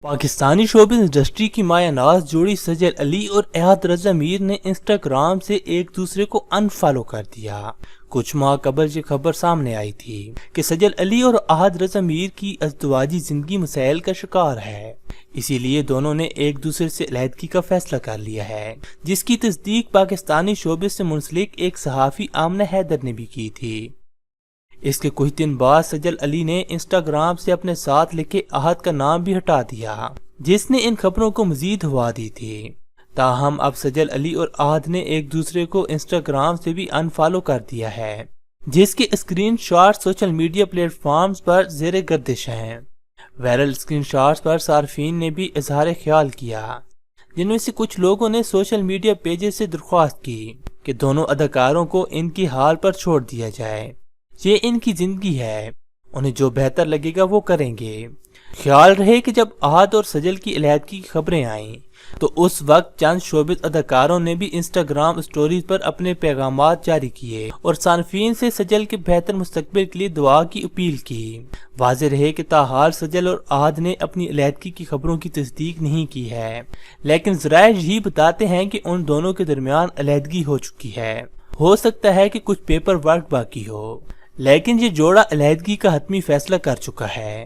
Pakistani showbiz industry کی مایہ ناز جوڑی سجل علی اور احد رضا میر نے انسٹاگرام سے ایک دوسرے کو انفالو کر دیا۔ کچھ ماہ قبل یہ خبر سامنے آئی تھی کہ سجل علی اور احد رضا میر کی ازدواجی زندگی مسائل کا شکار ہے، اسی لیے دونوں نے ایک دوسرے سے علیحدگی کا فیصلہ کر لیا ہے، جس کی تصدیق پاکستانی شوبز سے منسلک ایک صحافی آمنہ حیدر نے بھی کی تھی۔ اس کے کچھ دن بعد سجل علی نے انسٹاگرام سے اپنے ساتھ لکھے احد کا نام بھی ہٹا دیا، جس نے ان خبروں کو مزید ہوا دی تھی۔ تاہم اب سجل علی اور احد نے ایک دوسرے کو انسٹاگرام سے بھی انفالو کر دیا ہے، جس کے screenshot social media platforms پر زیر گردش ہیں۔ وائرل اسکرین شاٹس پر صارفین نے بھی اظہار خیال کیا، جن میں سے کچھ لوگوں نے سوشل میڈیا پیجز سے درخواست کی کہ دونوں اداکاروں کو ان کی حال پر چھوڑ دیا جائے، یہ ان کی زندگی ہے، انہیں جو بہتر لگے گا وہ کریں گے۔ خیال رہے کہ جب احد اور سجل کی علیحدگی کی خبریں آئیں تو اس وقت چند شوبز اداکاروں نے بھی انسٹاگرام سٹوریز پر اپنے پیغامات جاری کیے اور صارفین سے سجل کے بہتر مستقبل کے لیے دعا کی اپیل کی۔ واضح رہے کہ تاحال سجل اور احد نے اپنی علیحدگی کی خبروں کی تصدیق نہیں کی ہے، لیکن ذرائع یہی بتاتے ہیں کہ ان دونوں کے درمیان علیحدگی ہو چکی ہے۔ ہو سکتا ہے کہ کچھ پیپر ورک باقی ہو، لیکن یہ جوڑا علیحدگی کا حتمی فیصلہ کر چکا ہے۔